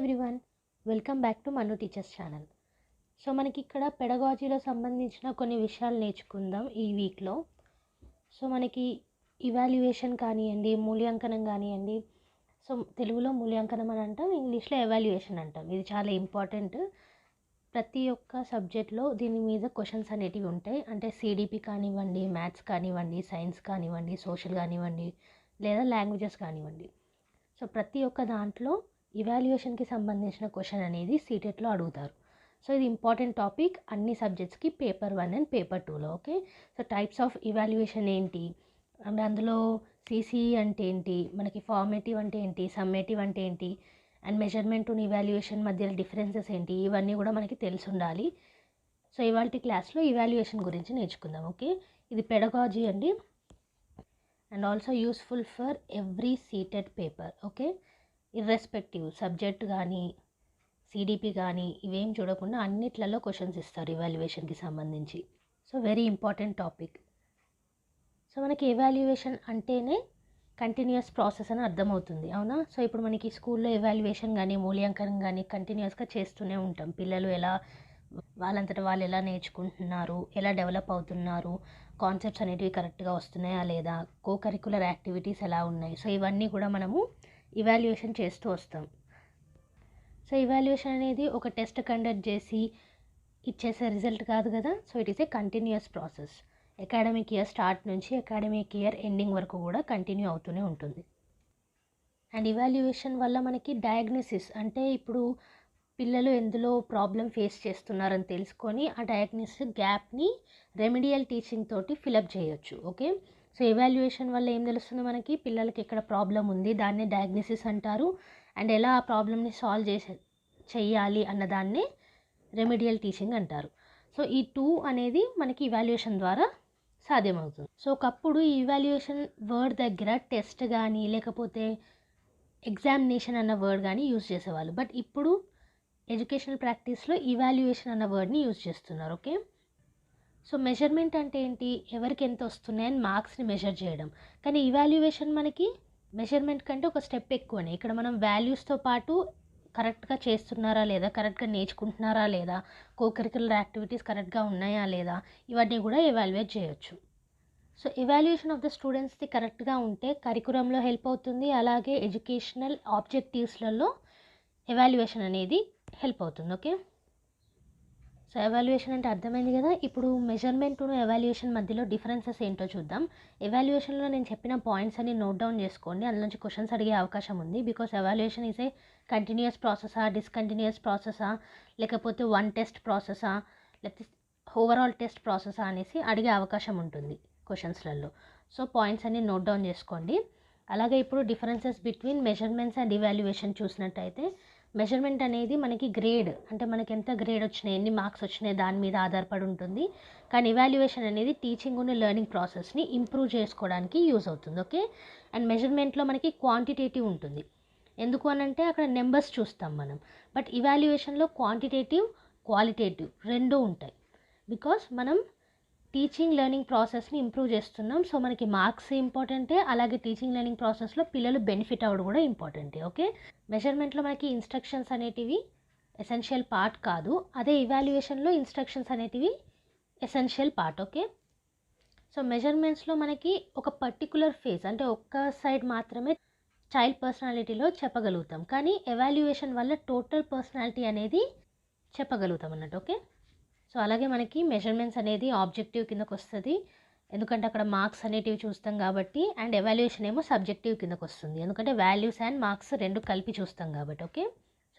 Everyone, welcome back to Manu teachers channel. So మనకి ఇక్కడ పెడగాజీలో సంబంధించిన కొన్ని విషయాలు నేర్చుకుందాం ఈ వీక్లో. సో మనకి ఇవాల్యుయేషన్ కానివ్వండి, మూల్యాంకనం కానివ్వండి. సో తెలుగులో మూల్యాంకనం అని అంటాం, ఇంగ్లీష్లో ఎవాల్యుయేషన్ అంటాం. ఇది చాలా ఇంపార్టెంట్. ప్రతి ఒక్క సబ్జెక్ట్లో దీని మీద క్వశ్చన్స్ అనేటివి ఉంటాయి. అంటే సిడిపి కానివ్వండి, మ్యాథ్స్ కానివ్వండి, సైన్స్ కానివ్వండి, సోషల్ కానివ్వండి, లేదా లాంగ్వేజెస్ కానివ్వండి. సో ప్రతి ఒక్క దాంట్లో ఇవాల్యుయేషన్కి సంబంధించిన క్వశ్చన్ అనేది సీటెట్లో అడుగుతారు. సో ఇది ఇంపార్టెంట్ టాపిక్ అన్ని సబ్జెక్ట్స్కి పేపర్ 1 అండ్ పేపర్ 2లో. Okay, so types of evaluation ఏంటి, అండ్ అందులో సిసిఈ అంటే ఏంటి, మనకి ఫార్మేటివ్ అంటే ఏంటి, సమ్మేటివ్ అంటే ఏంటి, అండ్ మెజర్మెంట్ ఇవాల్యుయేషన్ మధ్య డిఫరెన్సెస్ ఏంటి, ఇవన్నీ కూడా మనకి తెలిసి ఉండాలి. సో ఇవాళ క్లాస్లో ఇవాల్యుయేషన్ గురించి నేర్చుకుందాం. ఓకే, ఇది పెడగాజీ అండి, and also useful for every seated paper. Okay, irrespective subject కానీ సిడిపి కానీ ఇవేం చూడకుండా అన్నిట్లలో క్వశ్చన్స్ ఇస్తారు ఇవాల్యుయేషన్కి సంబంధించి. So very important topic. So మనకి ఎవాల్యుయేషన్ అంటేనే కంటిన్యూస్ ప్రాసెస్ అని అర్థమవుతుంది, అవునా? సో ఇప్పుడు మనకి స్కూల్లో ఎవాల్యుయేషన్ కానీ మూల్యాంకనం కానీ కంటిన్యూస్గా చేస్తూనే ఉంటాం. పిల్లలు ఎలా వాళ్ళంతటా వాళ్ళు ఎలా నేర్చుకుంటున్నారు, ఎలా డెవలప్ అవుతున్నారు, కాన్సెప్ట్స్ అనేటివి కరెక్ట్గా వస్తున్నాయా లేదా, కో కరికులర్ యాక్టివిటీస్ ఎలా ఉన్నాయి, సో ఇవన్నీ కూడా మనము ఇవాల్యుయేషన్ చేస్తూ వస్తాం. సో ఇవాల్యుయేషన్ అనేది ఒక టెస్ట్ కండక్ట్ చేసి ఇచ్చేసే రిజల్ట్ కాదు కదా. So it is a continuous process. Academic year start నుంచి అకాడమిక్ ఇయర్ ఎండింగ్ వరకు కూడా కంటిన్యూ అవుతూనే ఉంటుంది. అండ్ ఇవాల్యుయేషన్ వల్ల మనకి డయాగ్నోసిస్, అంటే ఇప్పుడు పిల్లలు ఎందులో ప్రాబ్లం ఫేస్ చేస్తున్నారని తెలుసుకొని ఆ డయాగ్నోసిస్ గ్యాప్ని రెమెడియల్ టీచింగ్ తోటి ఫిలప్ చేయొచ్చు. ఓకే, సో ఎవాల్యుయేషన్ వల్ల ఏం తెలుస్తుంది మనకి, పిల్లలకి ఎక్కడ ప్రాబ్లం ఉంది దాన్ని డయాగ్నోసిస్ అంటారు, అండ్ ఎలా ఆ ప్రాబ్లమ్ని సాల్వ్ చెయ్యాలి అన్నదాన్ని రెమెడియల్ టీచింగ్ అంటారు. సో ఈ 2 అనేది మనకి ఇవాల్యుయేషన్ ద్వారా సాధ్యమవుతుంది. సో ఒకప్పుడు ఈ ఇవాల్యుయేషన్ వర్డ్ దగ్గర టెస్ట్ కానీ లేకపోతే ఎగ్జామినేషన్ అన్న వర్డ్ కానీ యూజ్ చేసేవాళ్ళు. బట్ ఇప్పుడు ఎడ్యుకేషనల్ ప్రాక్టీస్లో ఇవాల్యుయేషన్ అన్న వర్డ్ని యూజ్ చేస్తున్నారు. ఓకే, సో మెజర్మెంట్ అంటే ఏంటి, ఎవరికి ఎంత వస్తున్నాయని మార్క్స్ని మెజర్ చేయడం. కానీ ఇవాల్యుయేషన్ మనకి మెజర్మెంట్ కంటే ఒక స్టెప్ ఎక్కువనే. ఇక్కడ మనం వాల్యూస్తో పాటు కరెక్ట్గా చేస్తున్నారా లేదా, కరెక్ట్గా నేర్చుకుంటున్నారా లేదా, కోకరికులర్ యాక్టివిటీస్ కరెక్ట్గా ఉన్నాయా లేదా, ఇవన్నీ కూడా ఎవాల్యుయేట్ చేయొచ్చు. సో ఎవాల్యుయేషన్ ఆఫ్ ద స్టూడెంట్స్ది కరెక్ట్గా ఉంటే కరికులంలో హెల్ప్ అవుతుంది, అలాగే ఎడ్యుకేషనల్ ఆబ్జెక్టివ్స్లలో ఎవాల్యుయేషన్ అనేది హెల్ప్ అవుతుంది. ఓకే, సో ఎవాల్యుయేషన్ అంటే అర్థమైంది కదా. ఇప్పుడు మెజర్మెంట్ను ఎవాల్యుయేషన్ మధ్యలో డిఫరెన్సెస్ ఏంటో చూద్దాం. ఎవాల్యుయేషన్లో నేను చెప్పిన పాయింట్స్ అన్ని నోట్ డౌన్ చేసుకోండి, అందులో నుంచి క్వశ్చన్స్ అడిగే అవకాశం ఉంది. Because evaluation is a continuous ప్రాసెసా, డిస్కంటిన్యూస్ ప్రాసెసా, లేకపోతే వన్ టెస్ట్ ప్రాసెసా, లేకపోతే ఓవరాల్ టెస్ట్ ప్రాసెసా అనేసి అడిగే అవకాశం ఉంటుంది క్వశ్చన్స్లలో. సో పాయింట్స్ అన్ని నోట్ డౌన్ చేసుకోండి. అలాగే ఇప్పుడు differences between measurements and evaluation చూసినట్టయితే, మెజర్మెంట్ అనేది మనకి గ్రేడ్, అంటే మనకి ఎంత గ్రేడ్ వచ్చినాయి, ఎన్ని మార్క్స్ వచ్చినాయి దాని మీద ఆధారపడి ఉంటుంది. కానీ ఇవాల్యుయేషన్ అనేది టీచింగ్ ఉన్న లెర్నింగ్ ప్రాసెస్ని ఇంప్రూవ్ చేసుకోవడానికి యూజ్ అవుతుంది. ఓకే, అండ్ మెజర్మెంట్లో మనకి క్వాంటిటేటివ్ ఉంటుంది. ఎందుకు అని అంటే అక్కడ నెంబర్స్ చూస్తాం మనం. బట్ ఇవాల్యుయేషన్లో క్వాంటిటేటివ్, క్వాలిటేటివ్ రెండూ ఉంటాయి. బికాస్ మనం టీచింగ్ లెర్నింగ్ ప్రాసెస్ని ఇంప్రూవ్ చేస్తున్నాం. సో మనకి మార్క్స్ ఇంపార్టెంటే, అలాగే టీచింగ్ లెర్నింగ్ ప్రాసెస్లో పిల్లలు బెనిఫిట్ అవ్వడం కూడా ఇంపార్టెంటే. ఓకే, మెజర్మెంట్లో మనకి ఇన్స్ట్రక్షన్స్ అనేటివి ఎసెన్షియల్ పార్ట్ కాదు, అదే ఇవాల్యుయేషన్లో ఇన్స్ట్రక్షన్స్ అనేటివి ఎసెన్షియల్ పార్ట్. ఓకే, సో మెజర్మెంట్స్లో మనకి ఒక పర్టికులర్ ఫేజ్, అంటే ఒక్క సైడ్ మాత్రమే చైల్డ్ పర్సనాలిటీలో చెప్పగలుగుతాం, కానీ ఎవాల్యుయేషన్ వల్ల టోటల్ పర్సనాలిటీ అనేది చెప్పగలుగుతాం అన్నట్టు. ఓకే, సో అలాగే మనకి మెజర్మెంట్స్ అనేది ఆబ్జెక్టివ్ కిందకు వస్తుంది, ఎందుకంటే అక్కడ మార్క్స్ అనేటివి చూస్తాం కాబట్టి, అండ్ ఎవాల్యుయేషన్ ఏమో సబ్జెక్టివ్ కిందకు వస్తుంది, ఎందుకంటే వాల్యూస్ అండ్ మార్క్స్ రెండు కలిపి చూస్తాం కాబట్టి. ఓకే,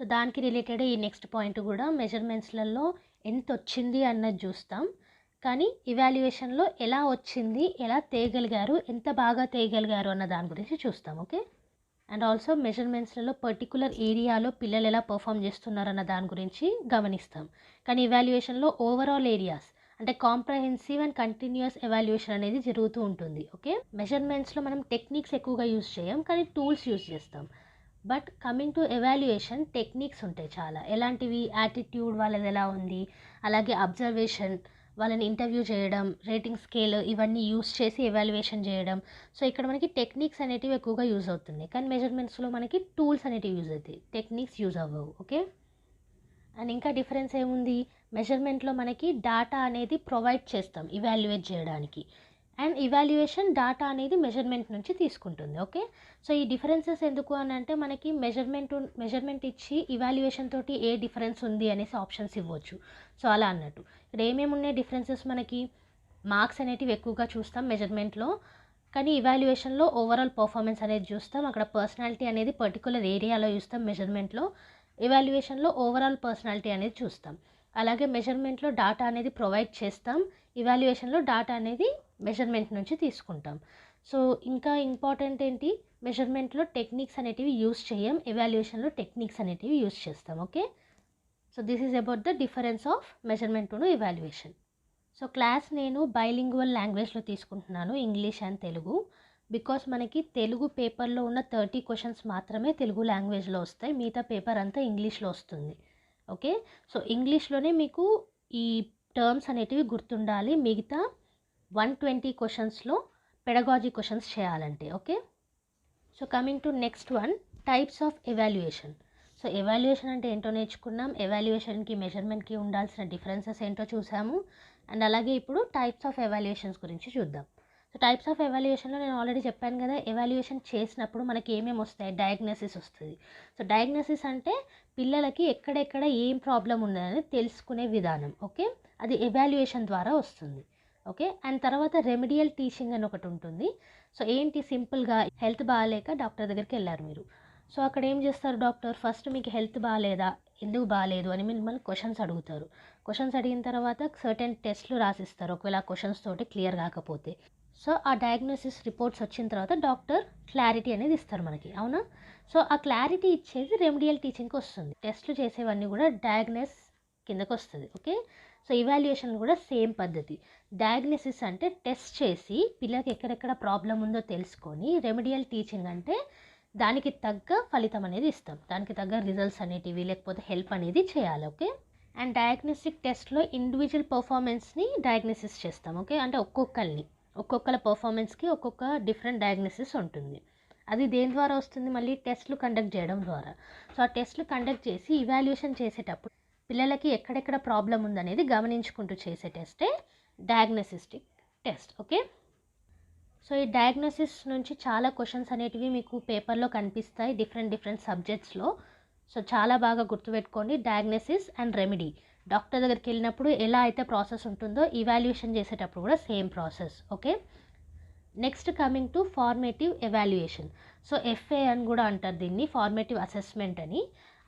సో దానికి రిలేటెడ్ ఈ నెక్స్ట్ పాయింట్ కూడా మెజర్మెంట్స్లలో ఎంత వచ్చింది అన్నది చూస్తాం, కానీ ఇవాల్యుయేషన్లో ఎలా వచ్చింది, ఎలా తేయగలిగారు, ఎంత బాగా తేయగలిగారు అన్న దాని గురించి చూస్తాం. ఓకే, అండ్ ఆల్సో మెజర్మెంట్స్లలో పర్టికులర్ ఏరియాలో పిల్లలు ఎలా పర్ఫామ్ చేస్తున్నారన్న దాని గురించి గమనిస్తాం. కానీ ఇవాల్యుయేషన్లో ఓవరాల్ ఏరియాస్, అంటే కాంప్రహెన్సివ్ అండ్ కంటిన్యూస్ ఎవాల్యుయేషన్ అనేది జరుగుతూ ఉంటుంది. ఓకే, మెజర్మెంట్స్లో మనం టెక్నిక్స్ ఎక్కువగా యూజ్ చేయం, కానీ టూల్స్ యూజ్ చేస్తాం. But coming to evaluation techniques ఉంటాయి చాలా. ఎలాంటివి, యాటిట్యూడ్ వాళ్ళది ఎలా ఉంది, అలాగే అబ్జర్వేషన్, వాళ్ళని ఇంటర్వ్యూ చేయడం, రేటింగ్ స్కేల్ ఇవన్నీ యూస్ చేసి ఎవాల్యుయేషన్ చేయడం. సో ఇక్కడ మనకి టెక్నిక్స్ అనేటివి ఎక్కువగా యూజ్ అవుతుంది. కానీ మెజర్మెంట్స్లో మనకి టూల్స్ అనేటివి యూజ్ అవుతాయి, టెక్నిక్స్ యూజ్ అవ్వవు. ఓకే, అండ్ ఇంకా డిఫరెన్స్ ఏముంది, మెజర్మెంట్లో మనకి డాటా అనేది ప్రొవైడ్ చేస్తాం ఇవాల్యుయేట్ చేయడానికి, అండ్ ఇవాల్యుయేషన్ డాటా అనేది మెజర్మెంట్ నుంచి తీసుకుంటుంది. ఓకే, సో ఈ డిఫరెన్సెస్ ఎందుకు అని అంటే మనకి మెజర్మెంట్ ఇచ్చి ఇవాల్యుయేషన్ తోటి ఏ డిఫరెన్స్ ఉంది అనేసి ఆప్షన్స్ ఇవ్వచ్చు. సో అలా అన్నట్టు ఇక్కడ ఏమేమి ఉన్నాయి డిఫరెన్సెస్, మనకి మార్క్స్ అనేటివి ఎక్కువగా చూస్తాం మెజర్మెంట్లో, కానీ ఇవాల్యుయేషన్లో ఓవరాల్ పర్ఫార్మెన్స్ అనేది చూస్తాం. అక్కడ పర్సనాలిటీ అనేది పర్టికులర్ ఏరియాలో చూస్తాం మెజర్మెంట్లో, ఇవాల్యుయేషన్లో ఓవరాల్ పర్సనాలిటీ అనేది చూస్తాం. అలాగే మెజర్మెంట్లో డాటా అనేది ప్రొవైడ్ చేస్తాం, ఇవాల్యుయేషన్లో డాటా అనేది మెజర్మెంట్ నుంచి తీసుకుంటాం. సో ఇంకా ఇంపార్టెంట్ ఏంటి, మెజర్మెంట్లో టెక్నిక్స్ అనేటివి యూస్ చేయం, ఎవాల్యుయేషన్లో టెక్నిక్స్ అనేటివి యూస్ చేస్తాం. Okay, so this is about the difference of measurement to evaluation. So class నేను బైలింగ్వల్ లాంగ్వేజ్లో తీసుకుంటున్నాను, ఇంగ్లీష్ అండ్ తెలుగు. బికాస్ మనకి తెలుగు పేపర్లో ఉన్న 30 క్వశ్చన్స్ మాత్రమే తెలుగు లాంగ్వేజ్లో వస్తాయి, మిగతా పేపర్ అంతా ఇంగ్లీష్లో వస్తుంది. ఓకే, సో ఇంగ్లీష్లోనే మీకు ఈ టర్మ్స్ అనేటివి గుర్తుండాలి, మిగతా 120 క్వశ్చన్స్లో పెడగాజీ క్వశ్చన్స్ చేయాలంటే. Okay, so coming to next one, types of evaluation. So evaluation అంటే ఏంటో నేర్చుకున్నాం, ఎవాల్యుయేషన్కి మెజర్మెంట్కి ఉండాల్సిన డిఫరెన్సెస్ ఏంటో చూసాము, అండ్ అలాగే ఇప్పుడు టైప్స్ ఆఫ్ ఎవాల్యుయేషన్స్ గురించి చూద్దాం. సో టైప్స్ ఆఫ్ ఎవాల్యుయేషన్లో నేను ఆల్రెడీ చెప్పాను కదా, ఎవాల్యుయేషన్ చేసినప్పుడు మనకి ఏమేమి వస్తాయి, డయాగ్నోసిస్ వస్తుంది. సో డయాగ్నోసిస్ అంటే పిల్లలకి ఎక్కడెక్కడ ఏం ప్రాబ్లం ఉన్నదని తెలుసుకునే విధానం. ఓకే, అది ఎవాల్యుయేషన్ ద్వారా వస్తుంది. ఓకే, అండ్ తర్వాత రెమెడియల్ టీచింగ్ అని ఒకటి ఉంటుంది. సో ఏంటి, సింపుల్గా హెల్త్ బాగాలేక డాక్టర్ దగ్గరికి వెళ్ళారు మీరు. సో అక్కడ ఏం చేస్తారు డాక్టర్, ఫస్ట్ మీకు హెల్త్ బాగాలేదా, ఎందుకు బాగాలేదు అని మిమ్మల్ని క్వశ్చన్స్ అడుగుతారు. క్వశ్చన్స్ అడిగిన తర్వాత సర్టెన్ టెస్ట్లు రాసిస్తారు, ఒకవేళ ఆ క్వశ్చన్స్ తోటి క్లియర్ కాకపోతే. సో ఆ డయాగ్నోసిస్ రిపోర్ట్స్ వచ్చిన తర్వాత డాక్టర్ క్లారిటీ అనేది ఇస్తారు మనకి, అవునా. సో ఆ క్లారిటీ ఇచ్చేది రెమెడియల్ టీచింగ్కి వస్తుంది, టెస్ట్లు చేసేవన్నీ కూడా డయాగ్నోస్ కిందకు వస్తుంది. ఓకే, సో ఇవాల్యుయేషన్ కూడా సేమ్ పద్ధతి. డయాగ్నోసిస్ అంటే టెస్ట్ చేసి పిల్లలకి ఎక్కడెక్కడ ప్రాబ్లం ఉందో తెలుసుకొని, రెమెడియల్ టీచింగ్ అంటే దానికి తగ్గ ఫలితం అనేది ఇస్తాం, దానికి తగ్గ రిజల్ట్స్ అనేటివి లేకపోతే హెల్ప్ అనేది చేయాలి. ఓకే, అండ్ డయాగ్నోస్టిక్ టెస్ట్లో ఇండివిజువల్ పర్ఫార్మెన్స్ని డయాగ్నోసిస్ చేస్తాం. ఓకే, అంటే ఒక్కొక్కల పర్ఫార్మెన్స్కి ఒక్కొక్క డిఫరెంట్ డయాగ్నోసిస్ ఉంటుంది. అది దేని ద్వారా వస్తుంది, మళ్ళీ టెస్ట్లు కండక్ట్ చేయడం ద్వారా. సో ఆ టెస్ట్లు కండక్ట్ చేసి ఇవాల్యుయేషన్ చేసేటప్పుడు పిల్లలకి ఎక్కడెక్కడ ప్రాబ్లం ఉందనేది గమనించుకుంటూ చేసే టెస్టే డయాగ్నోసిస్టిక్ టెస్ట్. ఓకే, సో ఈ డయాగ్నోసిస్ నుంచి చాలా క్వశ్చన్స్ అనేటివి మీకు పేపర్లో కనిపిస్తాయి డిఫరెంట్ సబ్జెక్ట్స్లో. సో చాలా బాగా గుర్తుపెట్టుకోండి, డయాగ్నోసిస్ అండ్ రెమెడీ. డాక్టర్ దగ్గరికి వెళ్ళినప్పుడు ఎలా అయితే ప్రాసెస్ ఉంటుందో ఇవాల్యుయేషన్ చేసేటప్పుడు కూడా same process. Okay, next coming to formative evaluation. So FA అని కూడా అంటారు దీన్ని, ఫార్మేటివ్ అసెస్మెంట్ అని.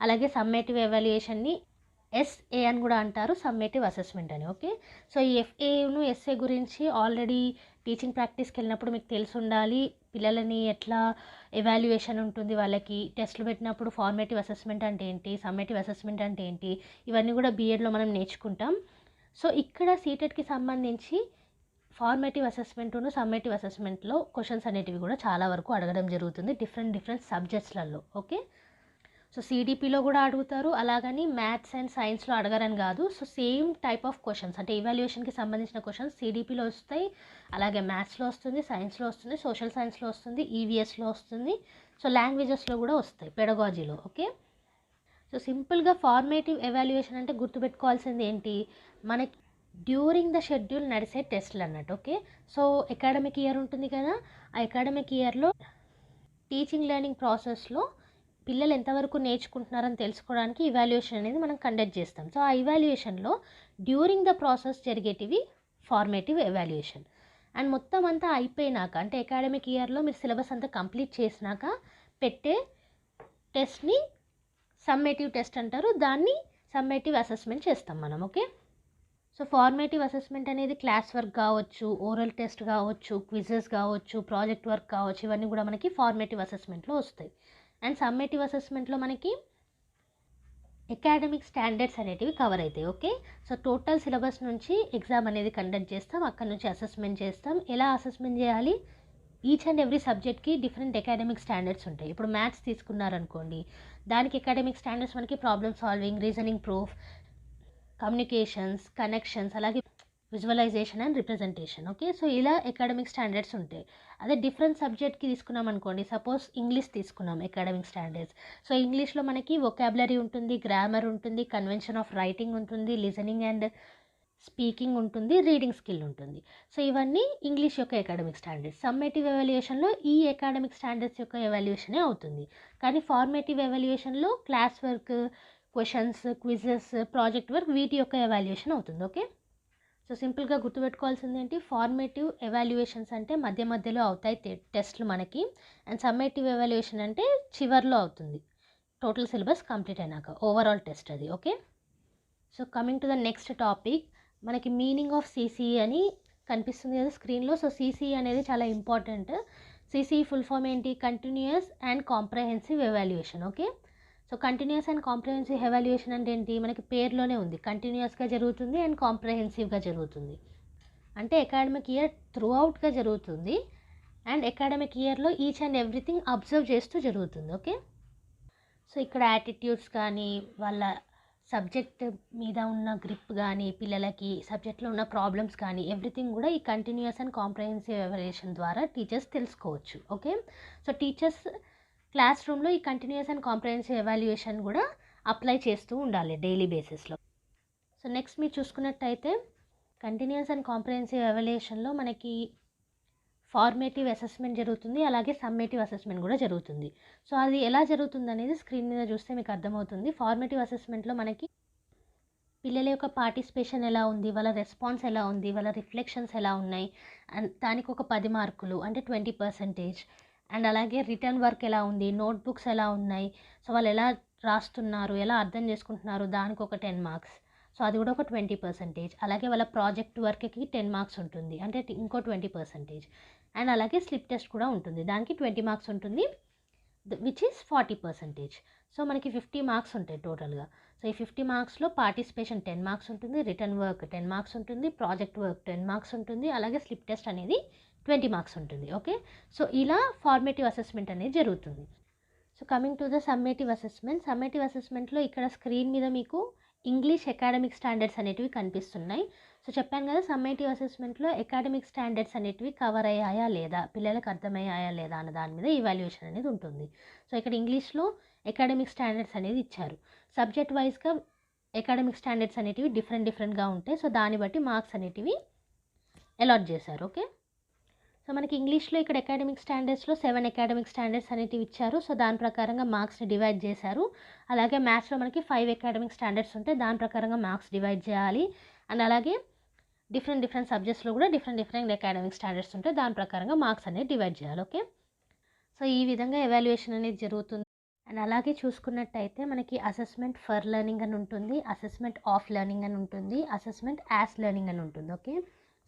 అలాగే సమ్మేటివ్ ఎవాల్యుయేషన్ని ఎస్ఏ అని కూడా అంటారు, సమ్మేటివ్ అసెస్మెంట్ అని. ఓకే, సో ఈ ఎఫ్ఏను ఎస్ఏ గురించి ఆల్రెడీ టీచింగ్ ప్రాక్టీస్కి వెళ్ళినప్పుడు మీకు తెలిసి ఉండాలి, పిల్లలని ఎట్లా ఎవాల్యుయేషన్ ఉంటుంది, వాళ్ళకి టెస్ట్లు పెట్టినప్పుడు ఫార్మేటివ్ అసెస్మెంట్ అంటే ఏంటి, సమ్మేటివ్ అసెస్మెంట్ అంటే ఏంటి, ఇవన్నీ కూడా బీఎడ్లో మనం నేర్చుకుంటాం. సో ఇక్కడ సీటెట్కి సంబంధించి ఫార్మేటివ్ అసెస్మెంట్ను సమ్మేటివ్ అసెస్మెంట్లో క్వశ్చన్స్ అనేటివి కూడా చాలా వరకు అడగడం జరుగుతుంది డిఫరెంట్ సబ్జెక్ట్స్లలో. ఓకే, సో సిడిపిలో కూడా అడుగుతారు, అలాగని మ్యాథ్స్ అండ్ సైన్స్లో అడగరని కాదు. So same type of questions అంటే ఇవాల్యుయేషన్కి సంబంధించిన క్వశ్చన్స్ సిడిపిలో వస్తాయి, అలాగే మ్యాథ్స్లో వస్తుంది, సైన్స్లో వస్తుంది, సోషల్ సైన్స్లో వస్తుంది, ఈవీఎస్లో వస్తుంది. సో లాంగ్వేజెస్లో కూడా వస్తాయి, పెడగాజీలో. ఓకే, సో సింపుల్గా ఫార్మేటివ్ ఎవాల్యుయేషన్ అంటే గుర్తుపెట్టుకోవాల్సింది ఏంటి, మనకి డ్యూరింగ్ ద షెడ్యూల్ నడిసే టెస్ట్లు అన్నట్టు. ఓకే, సో అకాడమిక్ ఇయర్ ఉంటుంది కదా, ఆ అకాడమిక్ ఇయర్లో టీచింగ్ లెర్నింగ్ ప్రాసెస్లో పిల్లలు ఎంతవరకు నేర్చుకుంటున్నారని తెలుసుకోవడానికి ఇవాల్యుయేషన్ అనేది మనం కండక్ట్ చేస్తాం. సో ఆ ఇవాల్యుయేషన్లో డ్యూరింగ్ ద ప్రాసెస్ జరిగేటివి ఫార్మేటివ్ ఎవాల్యుయేషన్. అండ్ మొత్తం అంతా అయిపోయినాక అంటే అకాడమిక్ ఇయర్లో మీరు సిలబస్ అంతా కంప్లీట్ చేసినాక పెట్టే టెస్ట్ని సమ్మేటివ్ టెస్ట్ అంటారు, దాన్ని సమ్మేటివ్ అసెస్మెంట్ చేస్తాం మనం. ఓకే, సో ఫార్మేటివ్ అసెస్మెంట్ అనేది క్లాస్ వర్క్ కావచ్చు, ఓరల్ టెస్ట్ కావచ్చు, క్విజెస్ కావచ్చు, ప్రాజెక్ట్ వర్క్ కావచ్చు, ఇవన్నీ కూడా మనకి ఫార్మేటివ్ అసెస్మెంట్లో వస్తాయి. అండ్ సమ్మేటివ్ అసెస్మెంట్లో మనకి అకాడమిక్ స్టాండర్డ్స్ అనేటివి కవర్ అవుతాయి. ఓకే, సో టోటల్ సిలబస్ నుంచి ఎగ్జామ్ అనేది కండక్ట్ చేస్తాం, అక్కడ నుంచి అసెస్మెంట్ చేస్తాం. ఎలా అసెస్మెంట్ చేయాలి, ఈచ్ అండ్ ఎవ్రీ సబ్జెక్ట్కి డిఫరెంట్ అకాడమిక్ స్టాండర్డ్స్ ఉంటాయి. ఇప్పుడు మ్యాథ్స్ తీసుకున్నారనుకోండి, దానికి అకాడమిక్ స్టాండర్డ్స్ మనకి problem solving, reasoning proof, communications, connections, అలాగే visualisation and representation. Okay, so ఇలా అకాడమిక్ స్టాండర్డ్స్ ఉంటాయి. అదే డిఫరెంట్ సబ్జెక్ట్కి తీసుకున్నాం అనుకోండి, సపోజ్ ఇంగ్లీష్ తీసుకున్నాం అకాడమిక్ స్టాండర్డ్స్. సో ఇంగ్లీష్లో మనకి వొకాబులరీ ఉంటుంది, గ్రామర్ ఉంటుంది, కన్వెన్షన్ ఆఫ్ రైటింగ్ ఉంటుంది, లిజనింగ్ అండ్ స్పీకింగ్ ఉంటుంది, రీడింగ్ స్కిల్ ఉంటుంది. సో ఇవన్నీ ఇంగ్లీష్ యొక్క అకాడమిక్ స్టాండర్డ్స్. సమ్మేటివ్ ఎవాల్యుయేషన్లో ఈ అకాడమిక్ స్టాండర్డ్స్ యొక్క ఎవాల్యుయేషనే అవుతుంది. కానీ ఫార్మేటివ్ ఎవాల్యుయేషన్లో class work, questions, quizzes, project work వీటి యొక్క ఎవాల్యుయేషన్ అవుతుంది. ఓకే, సో సింపుల్గా గుర్తుపెట్టుకోవాల్సింది ఏంటి, ఫార్మేటివ్ ఎవాల్యుయేషన్స్ అంటే మధ్య మధ్యలో అవుతాయి టెస్ట్లు మనకి, అండ్ సమ్మేటివ్ ఎవాల్యుయేషన్ అంటే చివర్లో అవుతుంది, టోటల్ సిలబస్ కంప్లీట్ అయినాక ఓవరాల్ టెస్ట్ అది. Okay, so coming to the next topic, మనకి మీనింగ్ ఆఫ్ సిసిఈ అని కనిపిస్తుంది కదా స్క్రీన్లో. సో సిసిఈ అనేది చాలా ఇంపార్టెంట్. సిసిఈ ఫుల్ ఫామ్ ఏంటి, continuous and comprehensive evaluation. Okay, so continuous and comprehensive evaluation అంటే ఏంటి, మనకి పేరులోనే ఉంది, కంటిన్యూస్గా జరుగుతుంది అండ్ కాంప్రహెన్సివ్గా జరుగుతుంది. అంటే అకాడమిక్ ఇయర్ త్రూ అవుట్గా జరుగుతుంది అండ్ అకాడమిక్ ఇయర్లో ఈచ్ అండ్ ఎవ్రీథింగ్ అబ్జర్వ్ చేస్తూ జరుగుతుంది. ఓకే, సో ఇక్కడ యాటిట్యూడ్స్ కానీ వాళ్ళ సబ్జెక్ట్ మీద ఉన్న గ్రిప్ కానీ, పిల్లలకి సబ్జెక్ట్లో ఉన్న ప్రాబ్లమ్స్ కానీ ఎవ్రీథింగ్ కూడా ఈ కంటిన్యూస్ అండ్ కాంప్రహెన్సివ్ ఎవాల్యుయేషన్ ద్వారా టీచర్స్ తెలుసుకోవచ్చు. ఓకే, సో టీచర్స్ క్లాస్ రూమ్లో ఈ కంటిన్యూస్ అండ్ కాంప్రహెన్సివ్ ఎవాల్యుయేషన్ కూడా అప్లై చేస్తూ ఉండాలి డైలీ బేసిస్లో. సో నెక్స్ట్ మీరు చూసుకున్నట్టయితే కంటిన్యూస్ అండ్ కాంప్రహెన్సివ్ ఎవాల్యుయేషన్లో మనకి ఫార్మేటివ్ అసెస్మెంట్ జరుగుతుంది, అలాగే సమ్మేటివ్ అసెస్మెంట్ కూడా జరుగుతుంది. సో అది ఎలా జరుగుతుంది అనేది స్క్రీన్ మీద చూస్తే మీకు అర్థమవుతుంది. ఫార్మేటివ్ అసెస్మెంట్లో మనకి పిల్లల యొక్క పార్టిసిపేషన్ ఎలా ఉంది, వాళ్ళ రెస్పాన్స్ ఎలా ఉంది, వాళ్ళ రిఫ్లెక్షన్స్ ఎలా ఉన్నాయి, అండ్ దానికి ఒక 10 మార్కులు అంటే 20%. అండ్ అలాగే రిటర్న్ వర్క్ ఎలా ఉంది, నోట్బుక్స్ ఎలా ఉన్నాయి, సో వాళ్ళు ఎలా రాస్తున్నారు, ఎలా అర్థం చేసుకుంటున్నారు, దానికి ఒక 10 మార్క్స్, సో అది కూడా ఒక 20%. అలాగే వాళ్ళ ప్రాజెక్ట్ వర్క్కి 10 మార్క్స్ ఉంటుంది, అంటే ఇంకో 20%. అండ్ అలాగే స్లిప్ టెస్ట్ కూడా ఉంటుంది, దానికి 20 మార్క్స్ ఉంటుంది, విచ్ ఈస్ 40%. సో మనకి 50 మార్క్స్ ఉంటాయి టోటల్గా. సో ఈ 50 మార్క్స్లో పార్టిసిపేషన్ 10 మార్క్స్ ఉంటుంది, రిటర్న్ వర్క్ 10 మార్క్స్ ఉంటుంది, ప్రాజెక్ట్ వర్క్ 10 మార్క్స్ ఉంటుంది, అలాగే స్లిప్ టెస్ట్ అనేది 20 మార్క్స్ ఉంటుంది. ఓకే, సో ఇలా ఫార్మేటివ్ అసెస్మెంట్ అనేది జరుగుతుంది. So coming to the summative assessment. Summative అసెస్మెంట్లో ఇక్కడ స్క్రీన్ మీద మీకు ఇంగ్లీష్ అకాడమిక్ స్టాండర్డ్స్ అనేటివి కనిపిస్తున్నాయి. సో చెప్పాను కదా, సమ్మేటివ్ అసెస్మెంట్లో అకాడమిక్ స్టాండర్డ్స్ అనేటివి కవర్ అయ్యాయా లేదా, పిల్లలకు అర్థమయ్యాయా లేదా అన్న దాని మీద ఈవాల్యుయేషన్ అనేది ఉంటుంది. సో ఇక్కడ ఇంగ్లీష్లో అకాడమిక్ స్టాండర్డ్స్ అనేది ఇచ్చారు. సబ్జెక్ట్ వైజ్గా అకాడమిక్ స్టాండర్డ్స్ అనేటివి డిఫరెంట్గా ఉంటాయి. సో దాన్ని బట్టి మార్క్స్ అనేటివి అలాట్ చేశారు. ఓకే, సో మనకి ఇంగ్లీష్లో ఇక్కడ అకాడమిక్ స్టాండర్డ్స్లో 7 అకాడమిక్ స్టాండర్డ్స్ అనేటివి ఇచ్చారు. సో దాని ప్రకారంగా మార్క్స్ని డివైడ్ చేశారు. అలాగే మ్యాథ్స్లో మనకి 5 అకాడమిక్ స్టాండర్డ్స్ ఉంటాయి, దాని ప్రకారంగా మార్క్స్ డివైడ్ చేయాలి. అండ్ అలాగే డిఫరెంట్ సబ్జెక్ట్స్లో కూడా డిఫరెంట్ అకాడమిక్ స్టాండర్డ్స్ ఉంటాయి, దాని ప్రకారంగా మార్క్స్ అనేది డివైడ్ చేయాలి. ఓకే, సో ఈ విధంగా ఎవాల్యుయేషన్ అనేది జరుగుతుంది. అండ్ అలాగే చూసుకున్నట్టయితే మనకి అసెస్మెంట్ ఫర్ లెర్నింగ్ అని ఉంటుంది, అసెస్మెంట్ ఆఫ్ లెర్నింగ్ అని ఉంటుంది, అసెస్మెంట్ యాజ్ లెర్నింగ్ అని ఉంటుంది. ఓకే,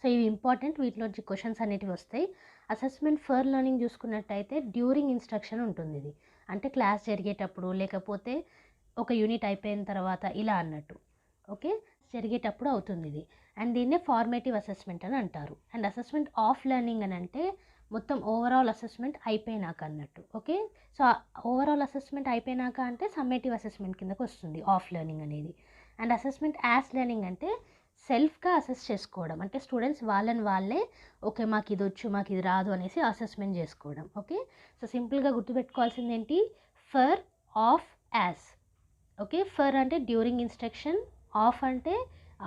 సో ఇవి ఇంపార్టెంట్, వీటిలోంచి క్వశ్చన్స్ అనేటివి వస్తాయి. అసెస్మెంట్ ఫర్ లెర్నింగ్ చూసుకున్నట్టయితే డ్యూరింగ్ ఇన్స్ట్రక్షన్ ఉంటుంది. ఇది అంటే క్లాస్ జరిగేటప్పుడు, లేకపోతే ఒక యూనిట్ అయిపోయిన తర్వాత ఇలా అన్నట్టు. ఓకే, జరిగేటప్పుడు అవుతుంది ఇది. అండ్ దీన్నే ఫార్మేటివ్ అసెస్మెంట్ అని అంటారు. అండ్ అసెస్మెంట్ ఆఫ్ లెర్నింగ్ అని అంటే మొత్తం ఓవరాల్ అసెస్మెంట్ అయిపోయినాక అన్నట్టు. ఓకే, సో ఓవరాల్ అసెస్మెంట్ అయిపోయినాక అంటే సమ్మేటివ్ అసెస్మెంట్ కిందకు వస్తుంది ఆఫ్ లెర్నింగ్ అనేది. అండ్ అసెస్మెంట్ యాజ్ లెర్నింగ్ అంటే సెల్ఫ్గా అసెస్ చేసుకోవడం, అంటే స్టూడెంట్స్ వాళ్ళే ఓకే మాకు ఇది వచ్చు, మాకు ఇది రాదు అనేసి అసెస్మెంట్ చేసుకోవడం. ఓకే, సో సింపుల్గా గుర్తుపెట్టుకోవాల్సింది ఏంటి, for, of, as. Okay, for అంటే డ్యూరింగ్ ఇన్స్ట్రక్షన్, ఆఫ్ అంటే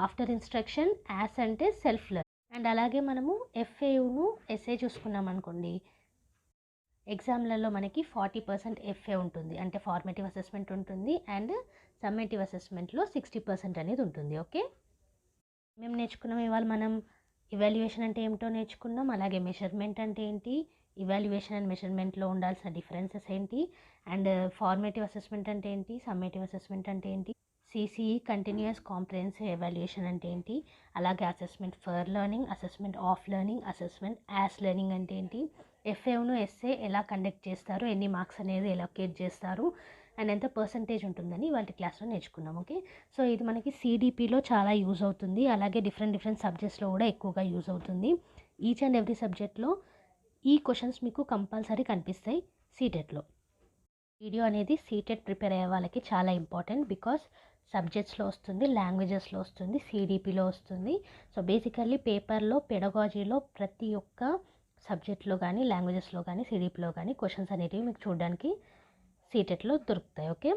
ఆఫ్టర్ ఇన్స్ట్రక్షన్, యాజ్ అంటే సెల్ఫ్ లెర్న్. అండ్ అలాగే మనము ఎఫ్ఏను ఎస్ఏ చూసుకున్నాం అనుకోండి, ఎగ్జామ్లలో మనకి 40% ఎఫ్ఏ ఉంటుంది, అంటే ఫార్మేటివ్ అసెస్మెంట్ ఉంటుంది, అండ్ సమ్మేటివ్ అసెస్మెంట్లో 60% అనేది ఉంటుంది. ఓకే, మేము నేర్చుకున్నాం ఇవాళ మనం ఇవాల్యుయేషన్ అంటే ఏమిటో నేర్చుకున్నాం, అలాగే మెజర్మెంట్ అంటే ఏంటి, ఇవాల్యుయేషన్ అండ్ మెజర్మెంట్లో ఉండాల్సిన డిఫరెన్సెస్ ఏంటి, అండ్ ఫార్మేటివ్ అసెస్మెంట్ అంటే ఏంటి, సమ్మేటివ్ అసెస్మెంట్ అంటే ఏంటి, సిసిఈ కంటిన్యూస్ కాంప్రహెన్సివ్ ఎవాల్యుయేషన్ అంటే ఏంటి, అలాగే assessment for learning, assessment of learning, assessment as learning అంటే ఏంటి, ఎఫ్ఏను ఎస్ఏ ఎలా కండక్ట్ చేస్తారు, ఎన్ని మార్క్స్ అనేది ఎలొకేట్ చేస్తారు, అండ్ ఎంత పర్సంటేజ్ ఉంటుందని వాటి క్లాస్లో నేర్చుకున్నాం. ఓకే, సో ఇది మనకి సిడిపిలో చాలా యూజ్ అవుతుంది, అలాగే డిఫరెంట్ సబ్జెక్ట్స్లో కూడా ఎక్కువగా యూజ్ అవుతుంది. ఈచ్ అండ్ ఎవ్రీ సబ్జెక్ట్లో ఈ క్వశ్చన్స్ మీకు కంపల్సరీ కనిపిస్తాయి సీటెట్లో. వీడియో అనేది సీటెట్ ప్రిపేర్ అయ్యే వాళ్ళకి చాలా ఇంపార్టెంట్, బికాస్ సబ్జెక్ట్స్లో వస్తుంది, లాంగ్వేజెస్లో వస్తుంది, సిడిపిలో వస్తుంది. సో బేసికల్లీ పేపర్లో పెడగాజీలో ప్రతి ఒక్క సబ్జెక్ట్లో కానీ, లాంగ్వేజెస్లో కానీ, సిడిపిలో కానీ క్వశ్చన్స్ అనేటివి మీకు చూడడానికి సీటెట్లో దొరుకుతాయి. Okay,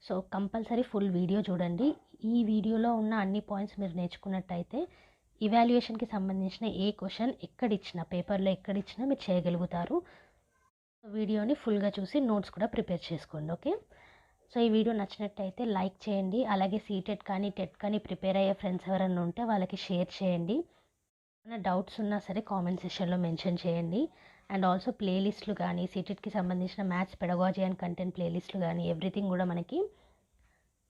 so compulsory full video చూడండి. ఈ వీడియోలో ఉన్న అన్ని పాయింట్స్ మీరు నేర్చుకున్నట్టయితే ఇవాల్యుయేషన్కి సంబంధించిన ఏ క్వశ్చన్ ఎక్కడిచ్చినా, పేపర్లో ఎక్కడిచ్చినా మీరు చేయగలుగుతారు. వీడియోని ఫుల్గా చూసి నోట్స్ కూడా ప్రిపేర్ చేసుకోండి. ఓకే, సో ఈ వీడియో నచ్చినట్టయితే లైక్ చేయండి. అలాగే సీటెట్ కానీ టెట్ కానీ ప్రిపేర్ అయ్యే ఫ్రెండ్స్ ఎవరైనా ఉంటే వాళ్ళకి షేర్ చేయండి. ఏమైనా డౌట్స్ ఉన్నా సరే కామెంట్ సెక్షన్లో మెన్షన్ చేయండి. అండ్ ఆల్సో ప్లేలిస్టులు కానీ, సీటెట్కి సంబంధించిన మ్యాథ్స్ పెడగాజీ అండ్ కంటెంట్ ప్లేలిస్టులు కానీ ఎవ్రీథింగ్ కూడా మనకి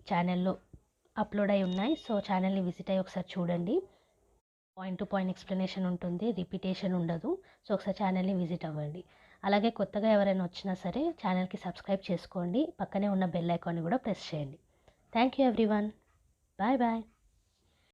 ఛానల్లో అప్లోడ్ అయి ఉన్నాయి. సో ఛానల్ని విజిట్ అయ్యి ఒకసారి చూడండి. పాయింట్ టు పాయింట్ ఎక్స్ప్లెనేషన్ ఉంటుంది, రిపీటేషన్ ఉండదు. సో ఒకసారి ఛానల్ని విజిట్ అవ్వండి. అలాగే కొత్తగా ఎవరైనా వచ్చినా సరే ఛానల్కి సబ్స్క్రైబ్ చేసుకోండి. పక్కనే ఉన్న బెల్ ఐకాన్ని కూడా ప్రెస్ చేయండి. Thank you everyone. Bye bye.